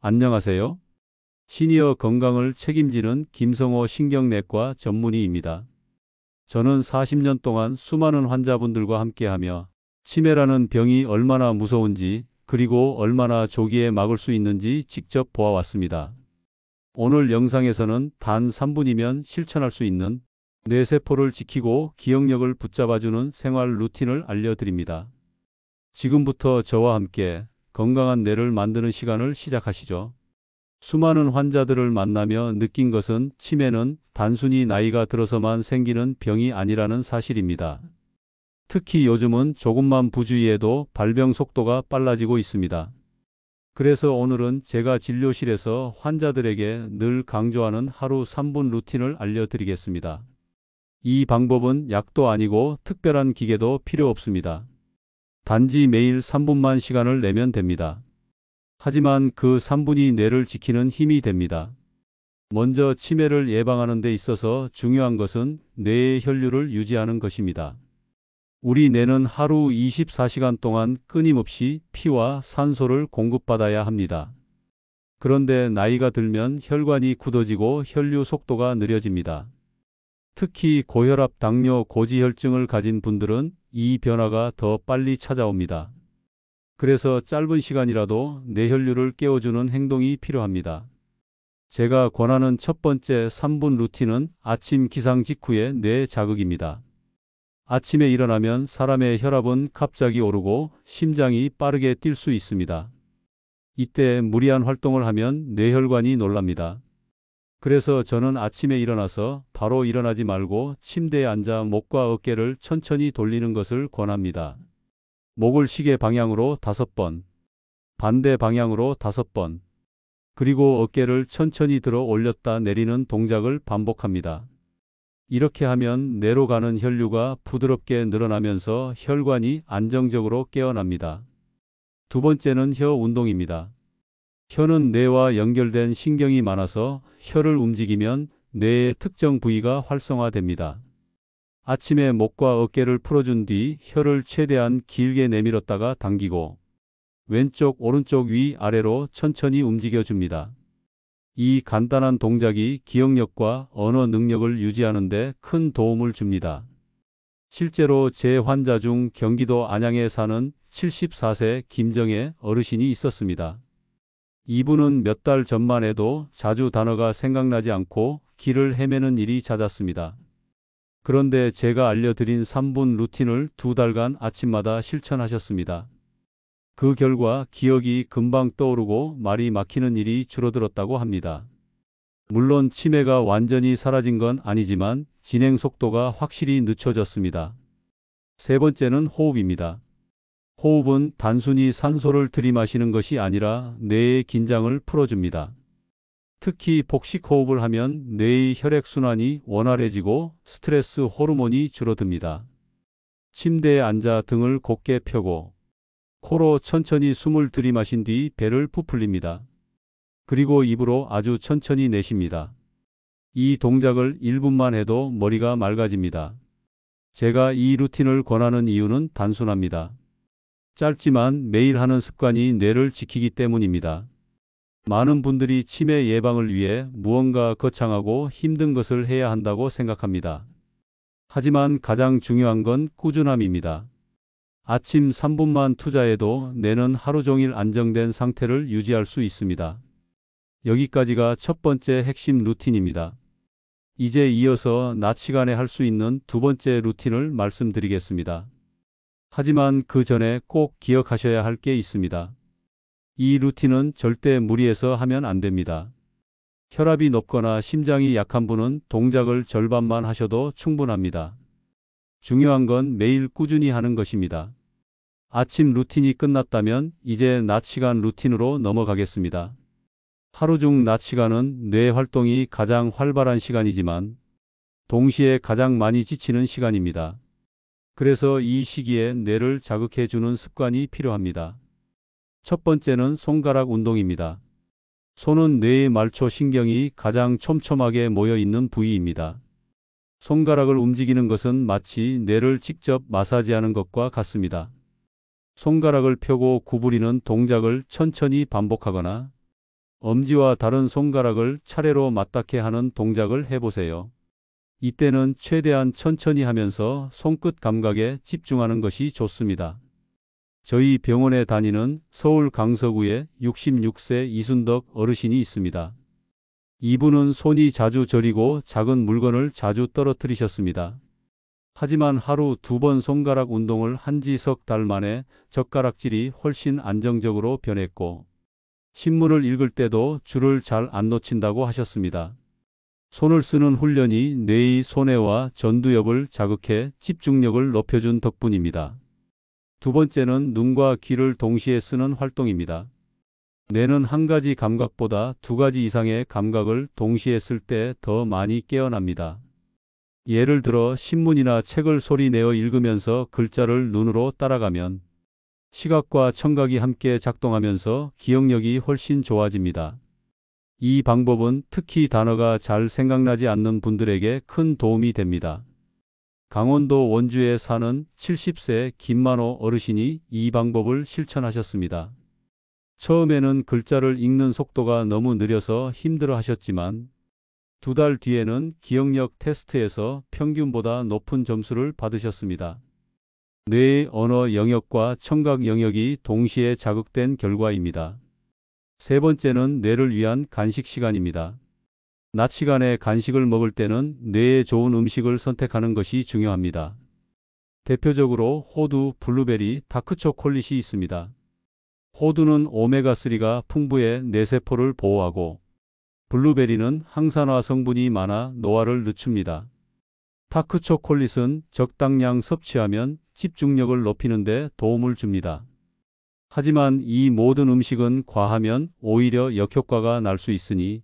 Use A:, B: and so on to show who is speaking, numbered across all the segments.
A: 안녕하세요. 시니어 건강을 책임지는 김성호 신경내과 전문의입니다. 저는 40년 동안 수많은 환자분들과 함께하며 치매라는 병이 얼마나 무서운지 그리고 얼마나 조기에 막을 수 있는지 직접 보아왔습니다. 오늘 영상에서는 단 3분이면 실천할 수 있는 뇌세포를 지키고 기억력을 붙잡아주는 생활 루틴을 알려드립니다. 지금부터 저와 함께 건강한 뇌를 만드는 시간을 시작하시죠. 수많은 환자들을 만나며 느낀 것은 치매는 단순히 나이가 들어서만 생기는 병이 아니라는 사실입니다. 특히 요즘은 조금만 부주의해도 발병 속도가 빨라지고 있습니다. 그래서 오늘은 제가 진료실에서 환자들에게 늘 강조하는 하루 3분 루틴을 알려드리겠습니다. 이 방법은 약도 아니고 특별한 기계도 필요 없습니다. 단지 매일 3분만 시간을 내면 됩니다. 하지만 그 3분이 뇌를 지키는 힘이 됩니다. 먼저 치매를 예방하는 데 있어서 중요한 것은 뇌의 혈류를 유지하는 것입니다. 우리 뇌는 하루 24시간 동안 끊임없이 피와 산소를 공급받아야 합니다. 그런데 나이가 들면 혈관이 굳어지고 혈류 속도가 느려집니다. 특히 고혈압, 당뇨, 고지혈증을 가진 분들은 이 변화가 더 빨리 찾아옵니다. 그래서 짧은 시간이라도 뇌혈류를 깨워주는 행동이 필요합니다. 제가 권하는 첫 번째 3분 루틴은 아침 기상 직후의 뇌 자극입니다. 아침에 일어나면 사람의 혈압은 갑자기 오르고 심장이 빠르게 뛸 수 있습니다. 이때 무리한 활동을 하면 뇌혈관이 놀랍니다. 그래서 저는 아침에 일어나서 바로 일어나지 말고 침대에 앉아 목과 어깨를 천천히 돌리는 것을 권합니다. 목을 시계 방향으로 5번, 반대 방향으로 5번, 그리고 어깨를 천천히 들어 올렸다 내리는 동작을 반복합니다. 이렇게 하면 뇌로 가는 혈류가 부드럽게 늘어나면서 혈관이 안정적으로 깨어납니다. 두 번째는 혀 운동입니다. 혀는 뇌와 연결된 신경이 많아서 혀를 움직이면 뇌의 특정 부위가 활성화됩니다. 아침에 목과 어깨를 풀어준 뒤 혀를 최대한 길게 내밀었다가 당기고 왼쪽, 오른쪽, 위, 아래로 천천히 움직여줍니다. 이 간단한 동작이 기억력과 언어 능력을 유지하는 데 큰 도움을 줍니다. 실제로 제 환자 중 경기도 안양에 사는 74세 김정혜 어르신이 있었습니다. 이분은 몇 달 전만 해도 자주 단어가 생각나지 않고 길을 헤매는 일이 잦았습니다. 그런데 제가 알려드린 3분 루틴을 2달간 아침마다 실천하셨습니다. 그 결과 기억이 금방 떠오르고 말이 막히는 일이 줄어들었다고 합니다. 물론 치매가 완전히 사라진 건 아니지만 진행 속도가 확실히 늦춰졌습니다. 세 번째는 호흡입니다. 호흡은 단순히 산소를 들이마시는 것이 아니라 뇌의 긴장을 풀어줍니다. 특히 복식 호흡을 하면 뇌의 혈액순환이 원활해지고 스트레스 호르몬이 줄어듭니다. 침대에 앉아 등을 곧게 펴고 코로 천천히 숨을 들이마신 뒤 배를 부풀립니다. 그리고 입으로 아주 천천히 내쉽니다. 이 동작을 1분만 해도 머리가 맑아집니다. 제가 이 루틴을 권하는 이유는 단순합니다. 짧지만 매일 하는 습관이 뇌를 지키기 때문입니다. 많은 분들이 치매 예방을 위해 무언가 거창하고 힘든 것을 해야 한다고 생각합니다. 하지만 가장 중요한 건 꾸준함입니다. 아침 3분만 투자해도 뇌는 하루 종일 안정된 상태를 유지할 수 있습니다. 여기까지가 첫 번째 핵심 루틴입니다. 이제 이어서 낮 시간에 할 수 있는 두 번째 루틴을 말씀드리겠습니다. 하지만 그 전에 꼭 기억하셔야 할 게 있습니다. 이 루틴은 절대 무리해서 하면 안 됩니다. 혈압이 높거나 심장이 약한 분은 동작을 절반만 하셔도 충분합니다. 중요한 건 매일 꾸준히 하는 것입니다. 아침 루틴이 끝났다면 이제 낮 시간 루틴으로 넘어가겠습니다. 하루 중 낮 시간은 뇌 활동이 가장 활발한 시간이지만 동시에 가장 많이 지치는 시간입니다. 그래서 이 시기에 뇌를 자극해 주는 습관이 필요합니다. 첫 번째는 손가락 운동입니다. 손은 뇌의 말초 신경이 가장 촘촘하게 모여 있는 부위입니다. 손가락을 움직이는 것은 마치 뇌를 직접 마사지하는 것과 같습니다. 손가락을 펴고 구부리는 동작을 천천히 반복하거나 엄지와 다른 손가락을 차례로 맞닿게 하는 동작을 해보세요. 이때는 최대한 천천히 하면서 손끝 감각에 집중하는 것이 좋습니다. 저희 병원에 다니는 서울 강서구에 66세 이순덕 어르신이 있습니다. 이분은 손이 자주 저리고 작은 물건을 자주 떨어뜨리셨습니다. 하지만 하루 2번 손가락 운동을 한 지 석 달 만에 젓가락질이 훨씬 안정적으로 변했고 신문을 읽을 때도 줄을 잘 안 놓친다고 하셨습니다. 손을 쓰는 훈련이 뇌의 손해와 전두엽을 자극해 집중력을 높여준 덕분입니다. 두 번째는 눈과 귀를 동시에 쓰는 활동입니다. 뇌는 한 가지 감각보다 2가지 이상의 감각을 동시에 쓸 때 더 많이 깨어납니다. 예를 들어 신문이나 책을 소리 내어 읽으면서 글자를 눈으로 따라가면 시각과 청각이 함께 작동하면서 기억력이 훨씬 좋아집니다. 이 방법은 특히 단어가 잘 생각나지 않는 분들에게 큰 도움이 됩니다. 강원도 원주에 사는 70세 김만호 어르신이 이 방법을 실천하셨습니다. 처음에는 글자를 읽는 속도가 너무 느려서 힘들어 하셨지만 2달 뒤에는 기억력 테스트에서 평균보다 높은 점수를 받으셨습니다. 뇌의 언어 영역과 청각 영역이 동시에 자극된 결과입니다. 세 번째는 뇌를 위한 간식 시간입니다. 낮 시간에 간식을 먹을 때는 뇌에 좋은 음식을 선택하는 것이 중요합니다. 대표적으로 호두, 블루베리, 다크초콜릿이 있습니다. 호두는 오메가3가 풍부해 뇌세포를 보호하고 블루베리는 항산화 성분이 많아 노화를 늦춥니다. 다크초콜릿은 적당량 섭취하면 집중력을 높이는 데 도움을 줍니다. 하지만 이 모든 음식은 과하면 오히려 역효과가 날 수 있으니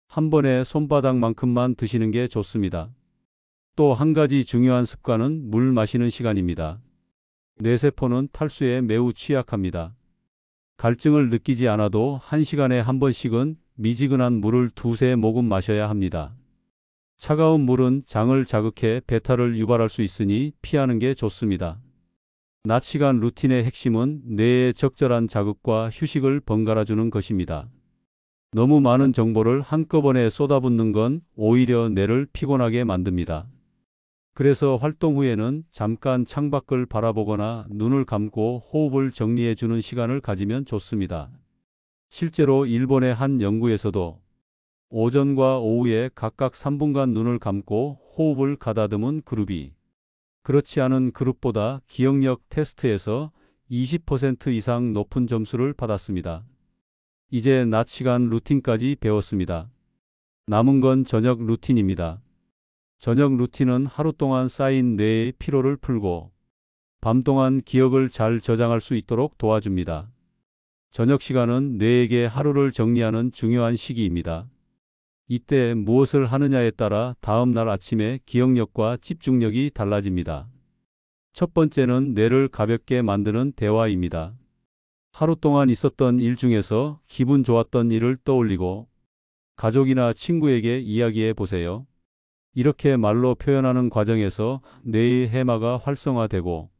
A: 한 번에 손바닥만큼만 드시는 게 좋습니다. 또 한 가지 중요한 습관은 물 마시는 시간입니다. 뇌세포는 탈수에 매우 취약합니다. 갈증을 느끼지 않아도 1시간에 한 번씩은 미지근한 물을 2~3모금 마셔야 합니다. 차가운 물은 장을 자극해 배탈을 유발할 수 있으니 피하는 게 좋습니다. 낮 시간 루틴의 핵심은 뇌에 적절한 자극과 휴식을 번갈아 주는 것입니다. 너무 많은 정보를 한꺼번에 쏟아붓는 건 오히려 뇌를 피곤하게 만듭니다. 그래서 활동 후에는 잠깐 창밖을 바라보거나 눈을 감고 호흡을 정리해 주는 시간을 가지면 좋습니다. 실제로 일본의 한 연구에서도 오전과 오후에 각각 3분간 눈을 감고 호흡을 가다듬은 그룹이 그렇지 않은 그룹보다 기억력 테스트에서 20% 이상 높은 점수를 받았습니다. 이제 낮 시간 루틴까지 배웠습니다. 남은 건 저녁 루틴입니다. 저녁 루틴은 하루 동안 쌓인 뇌의 피로를 풀고 밤 동안 기억을 잘 저장할 수 있도록 도와줍니다. 저녁 시간은 뇌에게 하루를 정리하는 중요한 시기입니다. 이때 무엇을 하느냐에 따라 다음 날 아침에 기억력과 집중력이 달라집니다. 첫 번째는 뇌를 가볍게 만드는 대화입니다. 하루 동안 있었던 일 중에서 기분 좋았던 일을 떠올리고 가족이나 친구에게 이야기해 보세요. 이렇게 말로 표현하는 과정에서 뇌의 해마가 활성화되고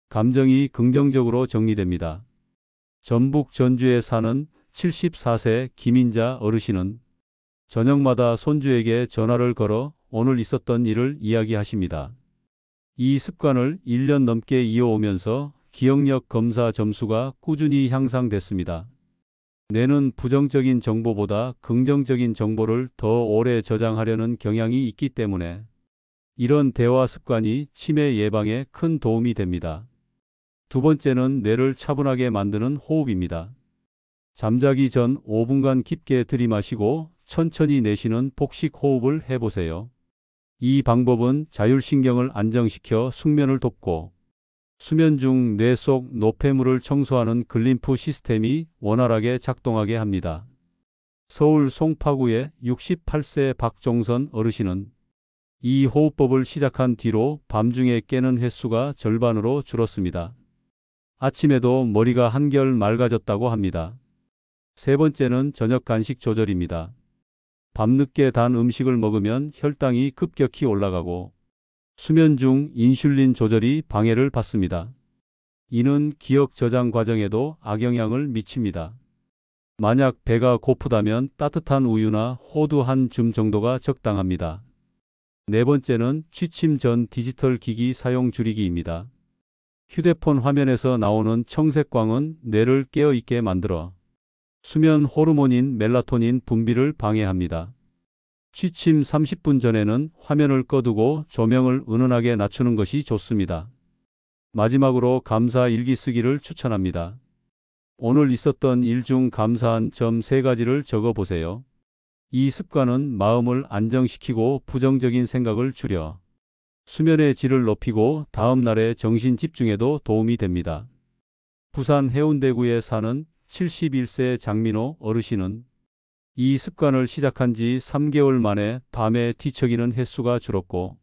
A: 감정이 긍정적으로 정리됩니다. 전북 전주에 사는 74세 김인자 어르신은 저녁마다 손주에게 전화를 걸어 오늘 있었던 일을 이야기하십니다. 이 습관을 1년 넘게 이어오면서 기억력 검사 점수가 꾸준히 향상됐습니다. 뇌는 부정적인 정보보다 긍정적인 정보를 더 오래 저장하려는 경향이 있기 때문에 이런 대화 습관이 치매 예방에 큰 도움이 됩니다. 두 번째는 뇌를 차분하게 만드는 호흡입니다. 잠자기 전 5분간 깊게 들이마시고 천천히 내쉬는 복식 호흡을 해보세요. 이 방법은 자율신경을 안정시켜 숙면을 돕고 수면 중 뇌 속 노폐물을 청소하는 글림프 시스템이 원활하게 작동하게 합니다. 서울 송파구의 68세 박종선 어르신은 이 호흡법을 시작한 뒤로 밤중에 깨는 횟수가 절반으로 줄었습니다. 아침에도 머리가 한결 맑아졌다고 합니다. 세 번째는 저녁 간식 조절입니다. 밤늦게 단 음식을 먹으면 혈당이 급격히 올라가고 수면 중 인슐린 조절이 방해를 받습니다. 이는 기억 저장 과정에도 악영향을 미칩니다. 만약 배가 고프다면 따뜻한 우유나 호두 한 줌 정도가 적당합니다. 네 번째는 취침 전 디지털 기기 사용 줄이기입니다. 휴대폰 화면에서 나오는 청색광은 뇌를 깨어있게 만들어 수면 호르몬인 멜라토닌 분비를 방해합니다. 취침 30분 전에는 화면을 꺼두고 조명을 은은하게 낮추는 것이 좋습니다. 마지막으로 감사 일기 쓰기를 추천합니다. 오늘 있었던 일 중 감사한 점 3가지를 적어 보세요. 이 습관은 마음을 안정시키고 부정적인 생각을 줄여 수면의 질을 높이고 다음 날의 정신 집중에도 도움이 됩니다. 부산 해운대구에 사는 71세 장민호 어르신은 이 습관을 시작한 지 3개월 만에 밤에 뒤척이는 횟수가 줄었고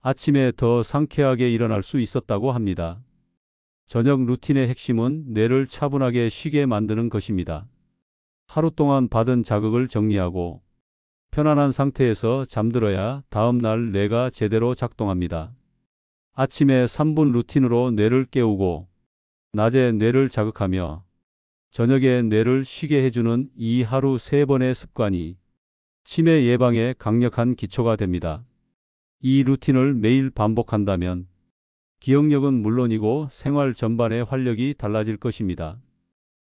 A: 아침에 더 상쾌하게 일어날 수 있었다고 합니다. 저녁 루틴의 핵심은 뇌를 차분하게 쉬게 만드는 것입니다. 하루 동안 받은 자극을 정리하고 편안한 상태에서 잠들어야 다음 날 뇌가 제대로 작동합니다. 아침에 3분 루틴으로 뇌를 깨우고 낮에 뇌를 자극하며 저녁에 뇌를 쉬게 해주는 이 하루 3번의 습관이 치매 예방에 강력한 기초가 됩니다. 이 루틴을 매일 반복한다면 기억력은 물론이고 생활 전반의 활력이 달라질 것입니다.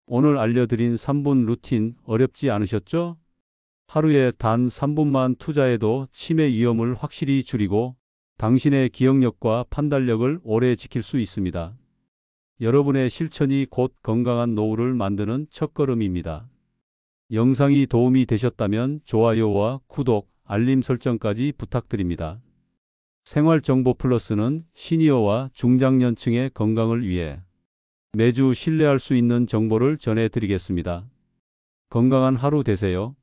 A: 오늘 알려드린 3분 루틴 어렵지 않으셨죠? 하루에 단 3분만 투자해도 치매 위험을 확실히 줄이고 당신의 기억력과 판단력을 오래 지킬 수 있습니다. 여러분의 실천이 곧 건강한 노후를 만드는 첫걸음입니다. 영상이 도움이 되셨다면 좋아요와 구독, 알림 설정까지 부탁드립니다. 생활정보 플러스는 시니어와 중장년층의 건강을 위해 매주 신뢰할 수 있는 정보를 전해드리겠습니다. 건강한 하루 되세요.